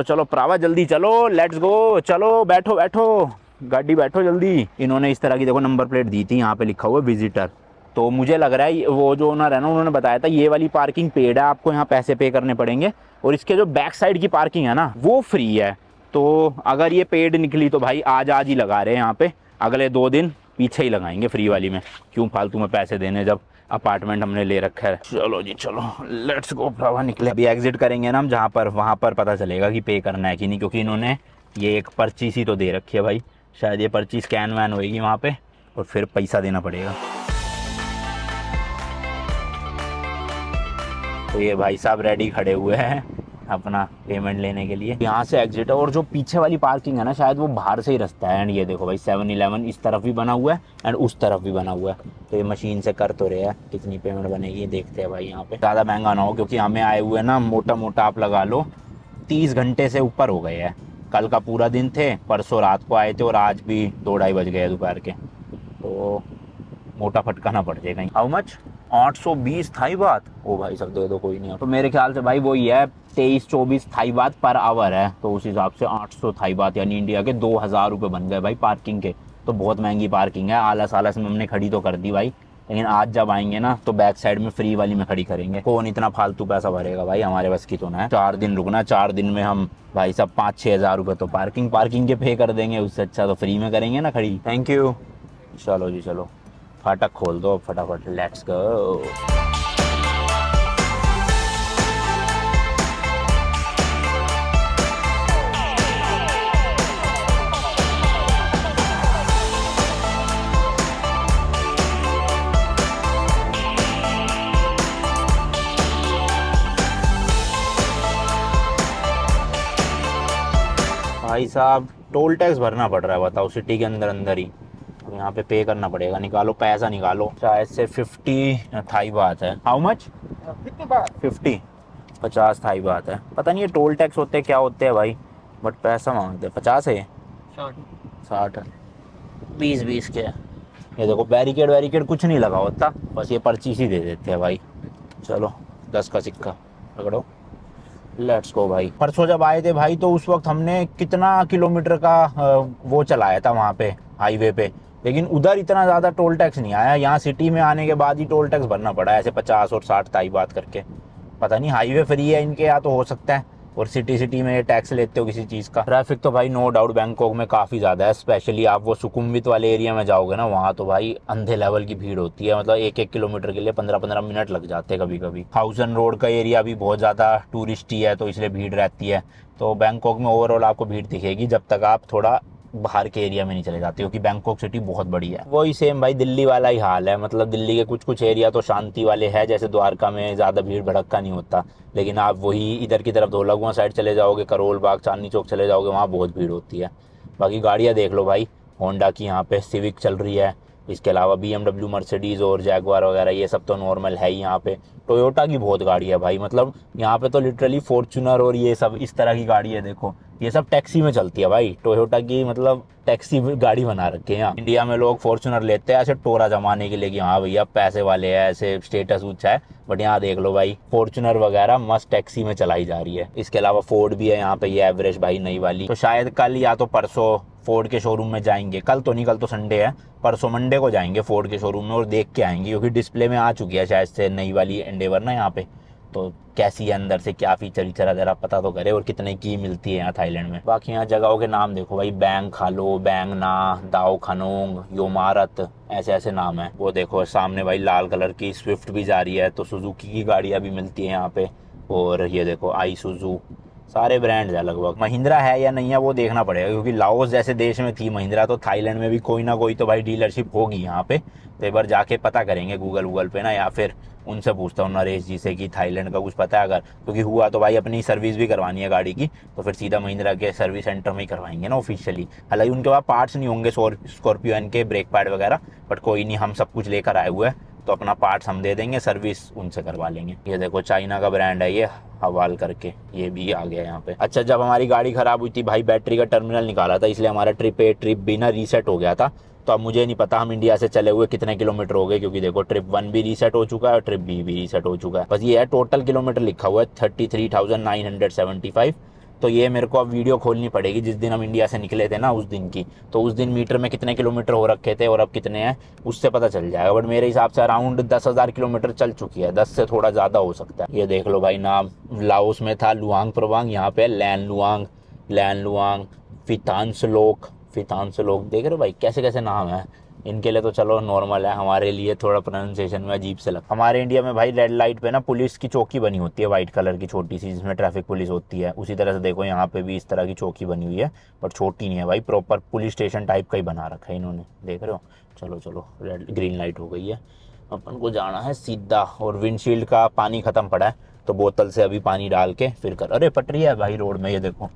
तो चलो प्रावा जल्दी चलो, लेट्स गो, चलो बैठो बैठो गाड़ी बैठो जल्दी। इन्होंने इस तरह की देखो नंबर प्लेट दी थी, यहाँ पे लिखा हुआ विजिटर। तो मुझे लग रहा है वो जो ओनर है ना, उन्होंने बताया था ये वाली पार्किंग पेड है, आपको यहाँ पैसे पे करने पड़ेंगे, और इसके जो बैक साइड की पार्किंग है ना वो फ्री है। तो अगर ये पेड निकली तो भाई आज आज ही लगा रहे हैं यहाँ पे, अगले 2 दिन पीछे ही लगाएंगे फ्री वाली में, क्यों फालतू में पैसे देने जब अपार्टमेंट हमने ले रखा है। चलो जी चलो, लेट्स गो भरावा निकले। अभी एग्जिट करेंगे ना हम जहाँ पर, वहाँ पर पता चलेगा कि पे करना है कि नहीं, क्योंकि इन्होंने ये एक पर्ची सी तो दे रखी है भाई, शायद ये पर्ची स्कैन वैन होएगी वहाँ पे और फिर पैसा देना पड़ेगा। तो ये भाई साहब रेडी खड़े हुए हैं अपना पेमेंट लेने के लिए। यहाँ से एग्जिट है, और जो पीछे वाली पार्किंग है ना शायद वो बाहर से ही रास्ता है। एंड ये देखो भाई 7-Eleven इस तरफ भी बना हुआ है एंड उस तरफ भी बना हुआ है। तो ये मशीन से कर तो रहे हैं, कितनी पेमेंट बनेगी देखते हैं भाई। यहाँ पे ज़्यादा महंगा ना हो, क्योंकि हमें आए हुए ना मोटा मोटा आप लगा लो 30 घंटे से ऊपर हो गए हैं। कल का पूरा दिन थे, परसों रात को आए थे और आज भी 2-2:30 बज गए दोपहर के। तो मोटा फटका ना पड़ जाए कहीं। How much? 820 थाई बात। ओ भाई सब दे दो, कोई नहीं। तो मेरे ख्याल से भाई वही है 23-24 थाई बात पर आवर है, तो उस हिसाब से 800 थाई बात यानी इंडिया के 2000 रुपये बन गए भाई पार्किंग के। तो बहुत महंगी पार्किंग है, आलस आलस में हमने खड़ी तो कर दी भाई, लेकिन आज जब आएंगे ना तो बैक साइड में फ्री वाली में खड़ी करेंगे। कौन इतना फालतू पैसा भरेगा भाई, हमारे बस की तो ना है। 4 दिन रुकना, 4 दिन में हम भाई सब 5-6 हज़ार रुपये तो पार्किंग के पे कर देंगे, उससे अच्छा तो फ्री में करेंगे ना खड़ी। Thank you. चलो जी चलो, फाटक खोल दो फटाफट, लेट्स गो। भाई साहब टोल टैक्स भरना पड़ रहा है, बताओ सिटी के अंदर अंदर ही। यहाँ पे पे करना पड़ेगा, निकालो पैसा निकालो। शायद से 50 थाई बात है। How much? 50 थाई बात है। पता नहीं ये टोल टैक्स होते हैं क्या होते हैं भाई, बट पैसा मांगते हैं। 50 है, 60 है, 20-20 के। ये देखो बैरिकेड कुछ नहीं लगा होता, बस ये पर्ची सी दे देते हैं भाई। चलो 10 का सिक्का पकड़ो, लेट्स गो भाई। परसों जब आए थे भाई तो उस वक्त हमने कितना किलोमीटर का वो चलाया था वहाँ पे हाईवे पे, लेकिन उधर इतना ज़्यादा टोल टैक्स नहीं आया। यहाँ सिटी में आने के बाद ही टोल टैक्स भरना पड़ा ऐसे 50 और 60 ताई बात करके। पता नहीं हाईवे फ्री है इनके, या तो हो सकता है, और सिटी में टैक्स लेते हो किसी चीज़ का। ट्रैफिक तो भाई नो डाउट बैंकॉक में काफ़ी ज़्यादा है, स्पेशली आप वो सुकुम्वित वाले एरिया में जाओगे ना, वहाँ तो भाई अंधे लेवल की भीड़ होती है। मतलब 1-1 किलोमीटर के लिए 15-15 मिनट लग जाते हैं कभी कभी। हाउसन रोड का एरिया भी बहुत ज़्यादा टूरिस्ट ही है, तो इसलिए भीड़ रहती है। तो बैंकॉक में ओवरऑल आपको भीड़ दिखेगी जब तक आप थोड़ा बाहर के एरिया में नहीं चले जाते, क्योंकि बैंकॉक सिटी बहुत बड़ी है। वही सेम भाई दिल्ली वाला ही हाल है, मतलब दिल्ली के कुछ एरिया तो शांति वाले हैं, जैसे द्वारका में ज़्यादा भीड़ भड़क्का नहीं होता, लेकिन आप वही इधर की तरफ धौलाकुआं साइड चले जाओगे, करोल बाग चांदनी चौक चले जाओगे, वहाँ बहुत भीड़ होती है। बाकी गाड़ियाँ देख लो भाई, होंडा की यहाँ पे सिविक चल रही है, इसके अलावा BMW, मर्सिडीज़ और जैगवार वगैरह ये सब तो नॉर्मल है ही यहाँ पे। टोयोटा की बहुत गाड़ी है भाई, मतलब यहाँ पे तो लिटरली फॉर्च्यूनर और ये सब इस तरह की गाड़ी है, देखो ये सब टैक्सी में चलती है भाई। टोयोटा की मतलब टैक्सी गाड़ी बना रखे हैं यहाँ। इंडिया में लोग फॉर्च्यूनर लेते हैं ऐसे टोरा जमाने के लिए कि हाँ भैया पैसे वाले हैं, ऐसे स्टेटस ऊंचा है, बट यहाँ देख लो भाई फॉर्च्यूनर वगैरह मस्त टैक्सी में चलाई जा रही है। इसके अलावा फोर्ड भी है यहाँ पे, ये एवरेज भाई नई वाली। तो शायद कल या तो परसों फोर्ड के शोरूम में जाएंगे, कल तो नहीं, कल तो संडे है, परसों मंडे को जाएंगे फोर्ड के शोरूम में और देख के आएंगे, क्योंकि डिस्प्ले में आ चुकी है शायद से नई वाली एंडेवर ना यहाँ पे। तो कैसी है अंदर से, क्या फीचर जरा पता तो करे, और कितने की मिलती है यहाँ थाईलैंड में। बाकी यहाँ जगहों के नाम देखो भाई, बैंग खालो, बैंग ना, दाओ खानोंग, योमारत, ऐसे ऐसे नाम है। वो देखो सामने भाई लाल कलर की स्विफ्ट भी जा रही है, तो सुजुकी की गाड़ियाँ भी मिलती है यहाँ पे। और ये देखो आईसुजू, सारे ब्रांड्स है लगभग। महिंद्रा है या नहीं है वो देखना पड़ेगा, क्योंकि लाओस जैसे देश में थी महिंद्रा, तो थाईलैंड में भी कोई ना कोई तो भाई डीलरशिप होगी यहाँ पे। तो एक बार जाके पता करेंगे गूगल पे ना, या फिर उनसे पूछता हूँ नरेश जी से कि थाईलैंड का कुछ पता है अगर, क्योंकि हुआ तो भाई अपनी सर्विस भी करवानी है गाड़ी की, तो फिर सीधा महिंद्रा के सर्विस सेंटर में ही करवाएंगे ना ऑफिशियली। हालांकि उनके पास पार्ट्स नहीं होंगे स्कॉर्पियो के ब्रेक पैड वगैरह, बट कोई नहीं, हम सब कुछ लेकर आए हुए हैं, तो अपना पार्ट्स हम दे देंगे, सर्विस उनसे करवा लेंगे। ये देखो चाइना का ब्रांड है ये हवाल करके, ये भी आ गया यहाँ पे। अच्छा जब हमारी गाड़ी खराब हुई थी भाई, बैटरी का टर्मिनल निकाला था, इसलिए हमारा ट्रिप भी ना रीसेट हो गया था। तो अब मुझे नहीं पता हम इंडिया से चले हुए कितने किलोमीटर हो गए, क्योंकि देखो ट्रिप 1 भी रीसेट हो चुका है और ट्रिप B भी रीसेट हो चुका है। बस ये है टोटल किलोमीटर लिखा हुआ है 33,975, तो ये मेरे को अब वीडियो खोलनी पड़ेगी जिस दिन हम इंडिया से निकले थे ना उस दिन की, तो उस दिन मीटर में कितने किलोमीटर हो रखे थे और अब कितने हैं उससे पता चल जाएगा। बट मेरे हिसाब से अराउंड 10,000 किलोमीटर चल चुकी है, 10 से थोड़ा ज़्यादा हो सकता है। ये देख लो भाई, नाम लाओस में था लुआंग प्रवांग, यहाँ पे लैन लुआंग, फितांसलोक देख रहे हो भाई कैसे कैसे नाम है इनके लिए। तो चलो नॉर्मल है, हमारे लिए थोड़ा प्रोनाउंसिएशन में अजीब से लगता है। हमारे इंडिया में भाई रेड लाइट पे ना पुलिस की चौकी बनी होती है वाइट कलर की छोटी सी, जिसमें ट्रैफिक पुलिस होती है। उसी तरह से देखो यहाँ पे भी इस तरह की चौकी बनी हुई है, बट छोटी नहीं है भाई, प्रॉपर पुलिस स्टेशन टाइप का ही बना रखा है इन्होंने, देख रहे हो। चलो चलो रेड ग्रीन लाइट हो गई है, अपन को जाना है सीधा। और विंडशील्ड का पानी खत्म पड़ा है तो बोतल से अभी पानी डाल के फिर कर, अरे पटरी है भाई रोड में, ये देखो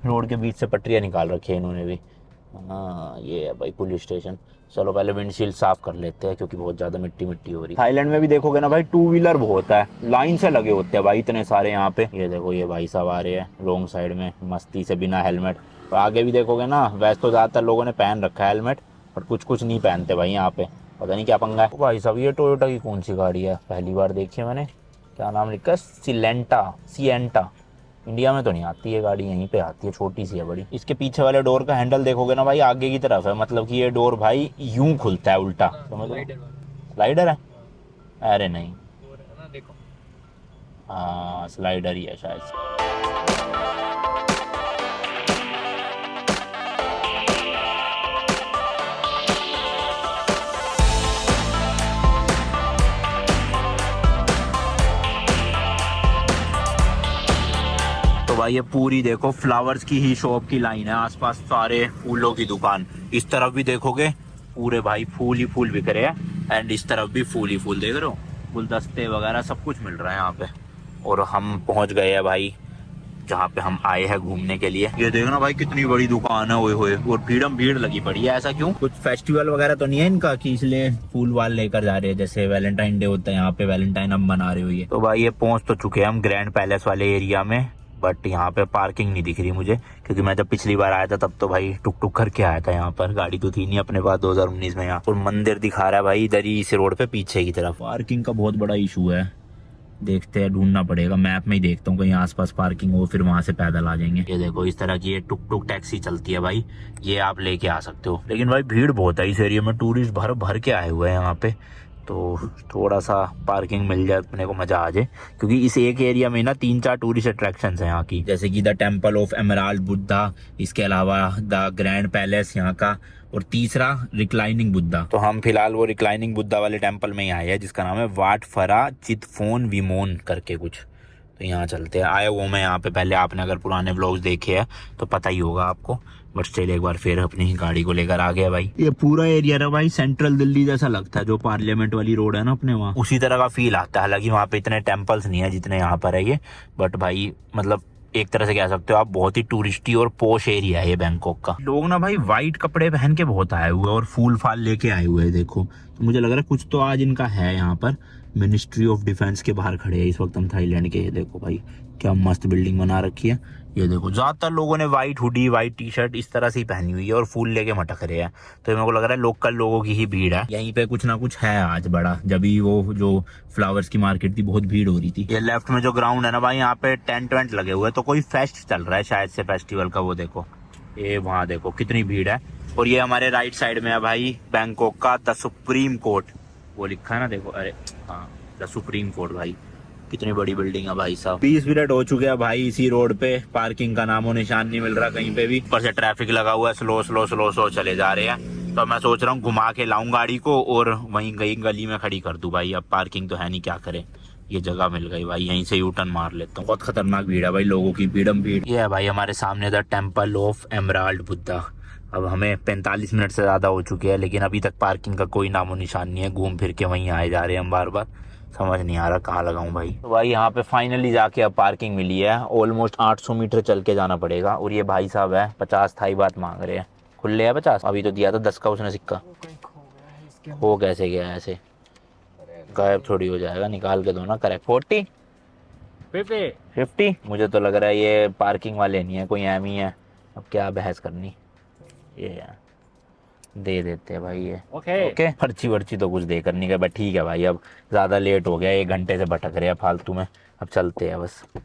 रोड के बीच से पटरियाँ निकाल रखी है इन्होंने भी। हाँ ये है भाई पुलिस स्टेशन। चलो पहले विंडशील्ड साफ कर लेते हैं क्योंकि बहुत ज़्यादा मिट्टी मिट्टी हो रही है। थाईलैंड में भी देखोगे ना भाई 2 व्हीलर बहुत है, लाइन से लगे होते हैं भाई इतने सारे यहाँ पे। ये देखो ये भाई सब आ रहे हैं लॉन्ग साइड में मस्ती से बिना हेलमेट। और आगे भी देखोगे ना, वैसे तो ज़्यादातर लोगों ने पहन रखा है हेलमेट, और कुछ नहीं पहनते भाई यहाँ पे, पता नहीं क्या पंगा है। भाई साहब ये टोयोटा की कौन सी गाड़ी है, पहली बार देखी है मैंने। क्या नाम लिखा है, सिएंटा। इंडिया में तो नहीं आती ये गाड़ी, यहीं पे आती है, छोटी सी है बड़ी। इसके पीछे वाले डोर का हैंडल देखोगे ना भाई आगे की तरफ है, मतलब कि ये डोर भाई यूं खुलता है उल्टा, समझ लो। स्लाइडर है? अरे नहीं, हाँ स्लाइडर ही है शायद से। भाई ये पूरी देखो फ्लावर्स की ही शॉप की लाइन है, आसपास सारे फूलों की दुकान। इस तरफ भी देखोगे पूरे भाई फूल ही फूल बिक रहे हैं, एंड इस तरफ भी फूल ही फूल, देख रहे हो गुलदस्ते वगैरह सब कुछ मिल रहा है यहाँ पे। और हम पहुंच गए हैं भाई जहाँ पे हम आए हैं घूमने के लिए। ये देखो ना भाई कितनी बड़ी दुकान है, ओए होए, और भीड़ लगी पड़ी है। ऐसा क्यों, कुछ फेस्टिवल वगैरह तो नहीं है इनका कि इसलिए फूल वाल लेकर जा रहे हैं, जैसे वैलेंटाइन डे होता है यहाँ पे, वैलेंटाइन हम मना रहे हो ये। तो भाई ये पहुंच तो चुके हैं हम ग्रैंड पैलेस वाले एरिया में, बट यहाँ पे पार्किंग नहीं दिख रही मुझे, क्योंकि मैं जब पिछली बार आया था तब तो भाई टुक करके आया था, यहाँ पर गाड़ी तो थी नहीं अपने पास 2019 में। यहाँ और मंदिर दिखा रहा है भाई इधर ही इस रोड पे पीछे की तरफ। पार्किंग का बहुत बड़ा इशू है, देखते हैं ढूंढना पड़ेगा, मैप में ही देखता हूँ कहीं आसपास पार्किंग हो, फिर वहां से पैदल आ जाएंगे। ये देखो इस तरह की ये टुक टैक्सी चलती है भाई, ये आप लेके आ सकते हो। लेकिन भाई भीड़ बहुत है इस एरिया में, टूरिस्ट भर के आए हुए हैं यहाँ पे, तो थोड़ा सा पार्किंग मिल जाए अपने को मजा आ जाए, क्योंकि इस एक एरिया में ना 3-4 टूरिस्ट अट्रैक्शंस हैं यहाँ की, जैसे कि the temple of emerald Buddha, इसके अलावा द ग्रैंड पैलेस यहाँ का, और तीसरा रिक्लाइनिंग बुद्धा। तो हम फिलहाल वो रिक्लाइनिंग बुद्धा वाले टेम्पल में ही आए हैं, जिसका नाम है वाट फरा चितफोन विमोन करके कुछ। तो यहाँ चलते हैं, आए वो मैं यहाँ पे पहले, आपने अगर पुराने व्लॉग्स देखे हैं तो पता ही होगा आपको, बट स्टिल एक बार फिर अपनी ही गाड़ी को लेकर आ गया भाई। ये पूरा एरिया ना भाई सेंट्रल दिल्ली जैसा लगता है, जो पार्लियामेंट वाली रोड है ना अपने वहाँ, उसी तरह का फील आता है। हालांकि वहाँ पे इतने टेम्पल्स नहीं है जितने यहाँ पर है ये, बट भाई मतलब एक तरह से कह सकते हो आप बहुत ही टूरिस्टी और पोश एरिया है ये बैंकॉक का। लोग ना भाई वाइट कपड़े पहन के बहुत आए हुए और फूल फाल लेके आए हुए हैं, देखो तो मुझे लग रहा है कुछ तो आज इनका है यहाँ पर। मिनिस्ट्री ऑफ डिफेंस के बाहर खड़े हैं इस वक्त हम थाईलैंड के। ये देखो भाई क्या मस्त बिल्डिंग बना रखी है। ये देखो ज्यादातर लोगों ने white hoodie white T shirt इस तरह से ही पहनी हुई है और फूल लेके मटक रहे हैं, तो मेरे को लग रहा है लोकल लोगों की ही भीड़ है यहीं पे, कुछ ना कुछ है आज बड़ा। जब भी वो जो फ्लावर्स की मार्केट थी बहुत भीड़ हो रही थी। ये लेफ्ट में जो ग्राउंड है ना भाई, यहाँ पे टेंट वेंट लगे हुए हैं, तो कोई फेस्ट चल रहा है शायद से फेस्टिवल का। वो देखो ये वहाँ देखो कितनी भीड़ है। और ये हमारे राइट साइड में है भाई बैंकॉक का द सुप्रीम कोर्ट, वो लिखा है ना देखो, अरे हाँ द सुप्रीम कोर्ट। भाई कितनी बड़ी बिल्डिंग है भाई साहब। 20 मिनट हो चुके हैं भाई इसी रोड पे, पार्किंग का नामो निशान नहीं मिल रहा कहीं पे भी, ऊपर से ट्रैफिक लगा हुआ है, स्लो चले जा रहे हैं। तो मैं सोच रहा हूँ घुमा के लाऊं गाड़ी को और वहीं कहीं गली में खड़ी कर दूं भाई, अब पार्किंग तो है नहीं, क्या करें। ये जगह मिल गई भाई, यहीं से यू टर्न मार लेता हूँ। बहुत खतरनाक भीड़ है भाई, लोगों की भीड़म भीड़। ये है भाई हमारे सामने the temple of emerald Buddha. अब हमें 45 मिनट से ज्यादा हो चुके हैं, लेकिन अभी तक पार्किंग का कोई नामो निशान नहीं है। घूम फिर के वहीं आए जा रहे हैं हम बार बार, समझ नहीं आ रहा कहाँ लगाऊं भाई। तो भाई यहाँ पे फाइनली जाके अब पार्किंग मिली है, ऑलमोस्ट 800 मीटर चल के जाना पड़ेगा। और ये भाई साहब है 50 थाई बात मांग रहे हैं, खुले है 50, अभी तो दिया था 10 का उसने सिक्का। हो कैसे गया ऐसे, गायब थोड़ी हो जाएगा, निकाल के दो ना। करेक्ट 40 50। मुझे तो लग रहा है ये पार्किंग वाले नहीं है, कोई एम ही है। अब क्या बहस करनी, ये दे देते हैं भाई ये। ओके पर्ची वर्ची तो कुछ दे करनी का, बट ठीक है भाई अब ज़्यादा लेट हो गया, 1 घंटे से भटक रहे हैं फालतू में, अब चलते हैं बस।